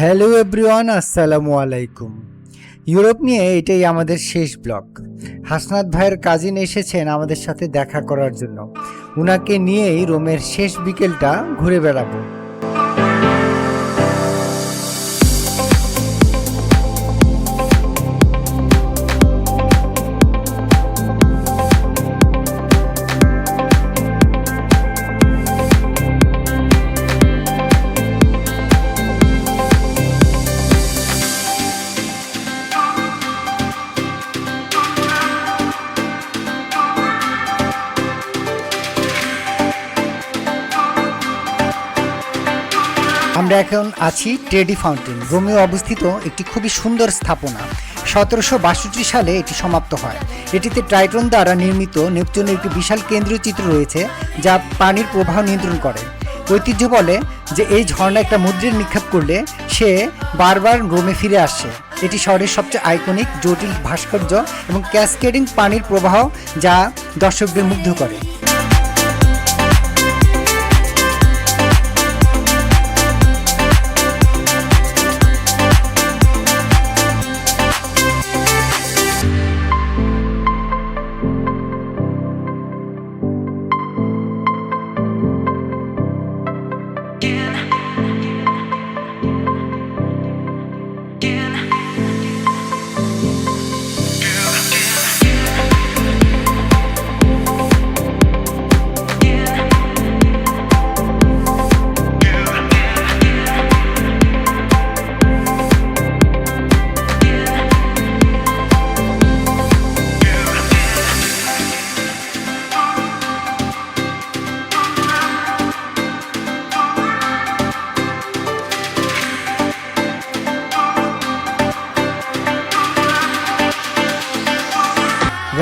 Hello everyone, আসসালামু আলাইকুম। Europe নিয়ে এটাই আমাদের শেষ ব্লগ। হাসনাত ভাইয়ের কাজিন এসেছেন আমাদের সাথে দেখা করার জন্য। উনাকে নিয়েই রোমের শেষ বিকেলটা ঘুরে বেড়াবো। আমরা এখন আছি ট্রেডি ফাউন্টেন, রোমে অবস্থিত একটি খুবই সুন্দর স্থাপনা। 1762 সালে এটি সমাপ্ত হয়। এটিতে ট্রাইটন দ্বারা নির্মিত নেপচুনের একটি বিশাল কেন্দ্রীয় চিত্র রয়েছে, যা পানির প্রবাহ নিয়ন্ত্রণ করে। ঐতিহ্য বলে যে এই ঝর্ণা একটা মুদ্রায় নিক্ষেপ করলে সে বারবার রোমে ফিরে আসে। এটি শহরের সবচেয়ে আইকনিক জটিল ভাস্কর্য এবং ক্যাসকেডিং পানির প্রবাহ, যা দর্শকদের মুগ্ধ করে।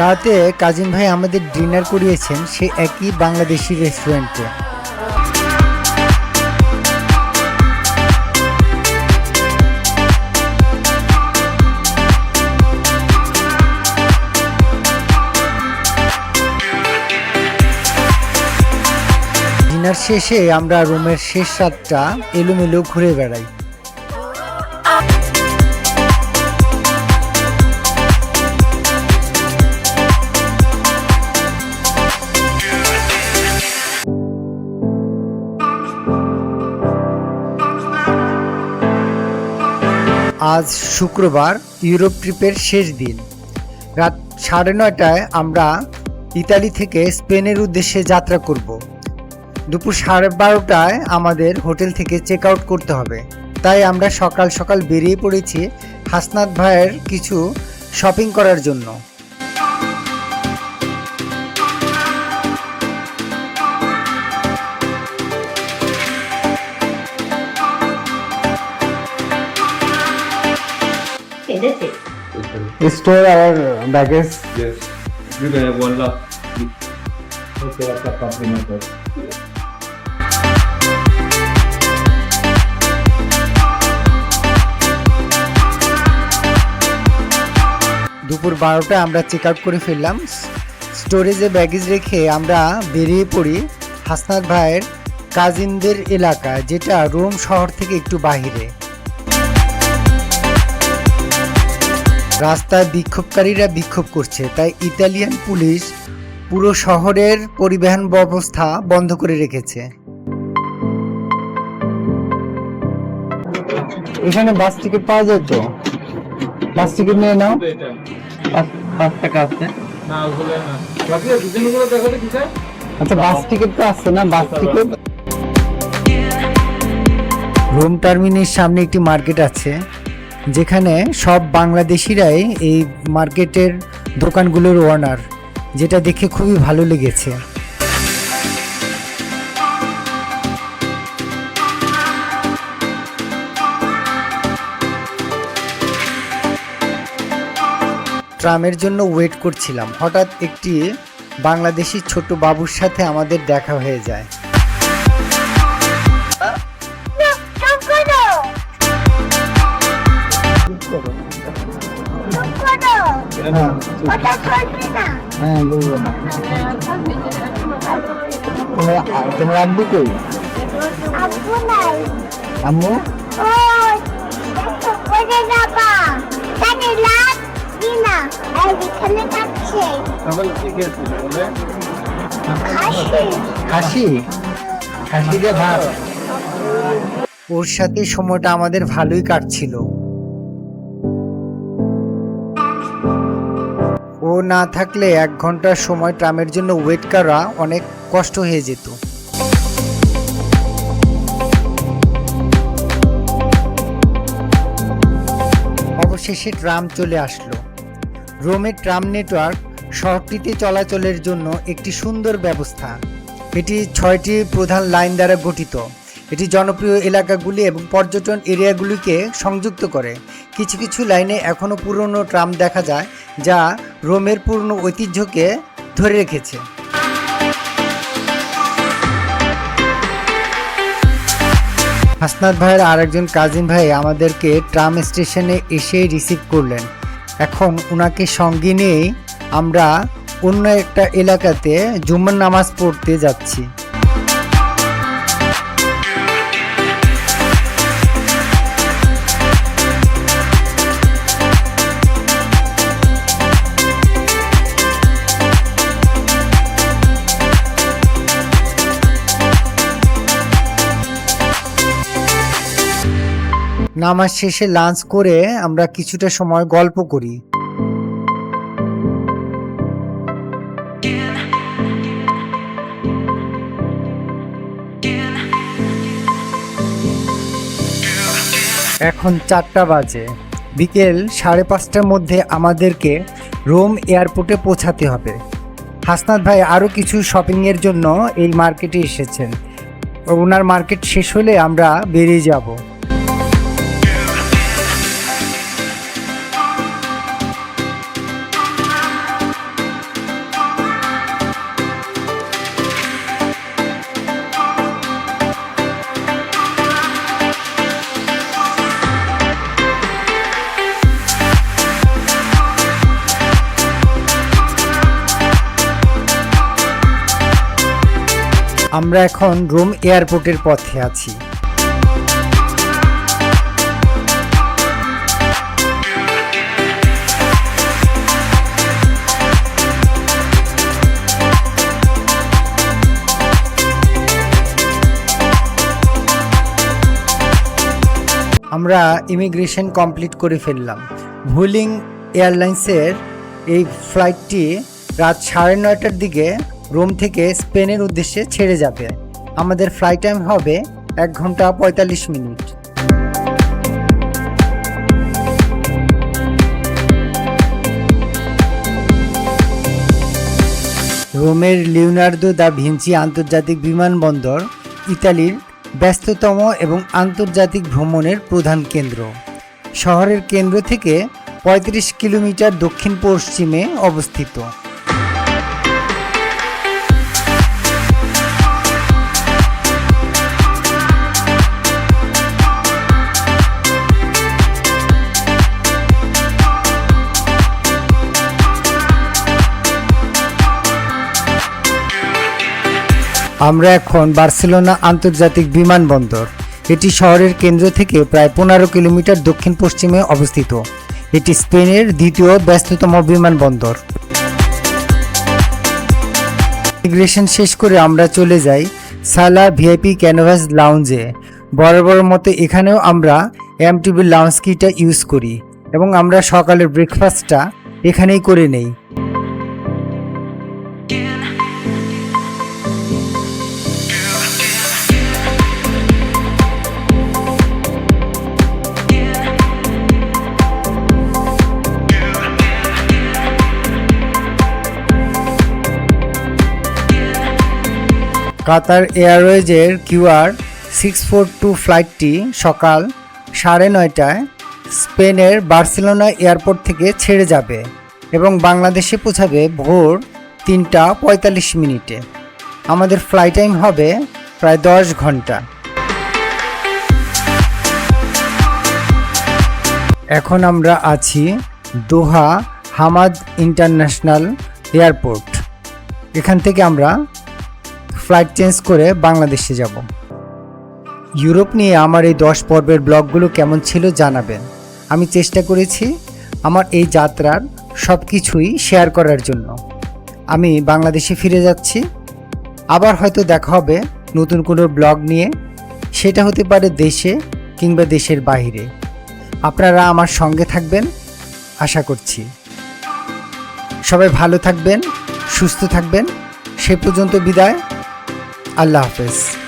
রাতে কাজিন ভাই আমাদের ডিনার করিয়েছেন সে একই বাংলাদেশি রেস্টুরেন্টে। ডিনার শেষে আমরা রোমের শেষ রাতটা এলোমেলো ঘুরে বেড়াই। আজ শুক্রবার, ইউরোপ ট্রিপের শেষ দিন। রাত 9:30টায় আমরা ইতালি থেকে স্পেনের উদ্দেশ্যে যাত্রা করব। দুপুর 12:30টায় আমাদের হোটেল থেকে চেক আউট করতে হবে। তাই আমরা সকাল সকাল বেরিয়ে পড়েছি হাসনাত ভাইয়ের কিছু শপিং করার জন্য। Store our baggage. Yes. You can have one love. Okay, that's a compliment. দুপুর 12টায় আমরা চেক আউট করে ফেললাম। স্টোরেজে ব্যাগেজ রেখে আমরা বেরিয়ে পড়ি হাসনাত ভাইয়ের কাজিনদের এলাকা, যেটা রোম শহর থেকে একটু বাহিরে। রাস্তায় বিক্ষোভকারীরা বিক্ষোভ করছে, তাই ইতালিয়ান পুলিশ পুরো শহরের পরিবহন ব্যবস্থা বন্ধ করে রেখেছে। এখানে বাস টিকিট পাওয়া যায় তো? বাস টিকিট নিয়ে নাও। 5 টাকা আছে। আচ্ছা, বাস টিকিট তো আছে না? বাস টিকিট। রোম টার্মিনালের সামনে একটি মার্কেট আছে, যেখানে সব বাংলাদেশিরাই এই মার্কেটের দোকানগুলোর ওনার, যেটা দেখে খুবই ভালো লেগেছে। ট্রামের জন্য ওয়েট করছিলাম, হঠাৎ একটি বাংলাদেশি ছোট বাবুর সাথে আমাদের দেখা হয়ে যায়। হ্যাঁ, বলবো। তোমার আব্বু কই? আম্মু? ওরে বাবা তানে লাভ দিনা আর এখানে কাটছে খাসি খাসি দিয়ে ভাত। ওর সাথে সময়টা আমাদের ভালোই কাটছিল। ও না থাকলে 1 ঘন্টার সময় ট্রামের জন্য ওয়েট করা অনেক কষ্ট হয়ে যেত। অবশেষে ট্রাম চলে আসলো। রোমের ট্রাম নেটওয়ার্ক শহরটিতে চলাচলের জন্য একটি সুন্দর ব্যবস্থা। এটি 6টি প্রধান লাইন দ্বারা গঠিত। এটি জনপ্রিয় এলাকাগুলি এবং পর্যটন এরিয়াগুলিকে সংযুক্ত করে। কিছু কিছু লাইনে এখনও পুরনো ট্রাম দেখা যায়, যা রোমের পুরনো ঐতিহ্যকে ধরে রেখেছে। হাসনাত ভাইয়ের আরেকজন কাজিন ভাই আমাদেরকে ট্রাম স্টেশনে এসে রিসিভ করলেন। এখন ওনাকে সঙ্গে নিয়েই আমরা অন্য একটা এলাকাতে জুম্মার নামাজ পড়তে যাচ্ছি। নামাজ শেষে লাঞ্চ করে আমরা কিছুটা সময় গল্প করি। এখন 4টা বাজে। বিকেল 5:30টার মধ্যে আমাদেরকে রোম এয়ারপোর্টে পৌঁছাতে হবে। হাসনাত ভাই আরও কিছু শপিংয়ের জন্য এই মার্কেটে এসেছেন। ওনার মার্কেট শেষ হলে আমরা বেরিয়ে যাব। আমরা এখন রোম এয়ারপোর্টের পথে আছি। আমরা ইমিগ্রেশন কমপ্লিট করে ফেললাম। ভুলিং এয়ারলাইন্সের এই ফ্লাইটটি রাত 9:30টার দিকে রোম থেকে স্পেনের উদ্দেশ্যে ছেড়ে যাবে। আমাদের ফ্লাইট টাইম হবে 1 ঘন্টা 45 মিনিট। রোমের লিওনার্দো দা ভিঞ্চি আন্তর্জাতিক বিমানবন্দর ইতালির ব্যস্ততম এবং আন্তর্জাতিক ভ্রমণের প্রধান কেন্দ্র। শহরের কেন্দ্র থেকে 35 কিলোমিটার দক্ষিণ পশ্চিমে অবস্থিত। আমরা এখন বার্সেলোনা আন্তর্জাতিক বিমানবন্দর। এটি শহরের কেন্দ্র থেকে প্রায় 15 কিলোমিটার দক্ষিণ পশ্চিমে অবস্থিত। এটি স্পেনের দ্বিতীয় ব্যস্ততম বিমানবন্দর। ইমিগ্রেশন শেষ করে আমরা চলে যাই সালা ভিআইপি ক্যানভাস লাউঞ্জে। বরাবর মতো এখানেও আমরা এমটিভি লাউঞ্জ কিটা ইউজ করি এবং আমরা সকালের ব্রেকফাস্টটা এখানেই করে নেই। কাতার এয়ারওয়েজের QR 642 ফ্লাইটটি সকাল 9:30টায় স্পেনের বার্সেলোনা এয়ারপোর্ট থেকে ছেড়ে যাবে এবং বাংলাদেশে পৌঁছাবে ভোর 3:45 মিনিটে। আমাদের ফ্লাইট টাইম হবে প্রায় 10 ঘন্টা। এখন আমরা আছি দোহা হামাদ ইন্টারন্যাশনাল এয়ারপোর্ট। এখান থেকে আমরা ফ্লাইট চেঞ্জ করে বাংলাদেশে যাব। ইউরোপ নিয়ে আমার এই 10 পর্বের ব্লগগুলো কেমন ছিল জানাবেন। আমি চেষ্টা করেছি আমার এই যাত্রার সব কিছুই শেয়ার করার জন্য। আমি বাংলাদেশে ফিরে যাচ্ছি, আবার হয়তো দেখা হবে নতুন কোনো ব্লগ নিয়ে, সেটা হতে পারে দেশে কিংবা দেশের বাইরে। আপনারা আমার সঙ্গে থাকবেন আশা করছি। সবাই ভালো থাকবেন, সুস্থ থাকবেন। সে পর্যন্ত বিদায়। আল্লাহ হাফেজ।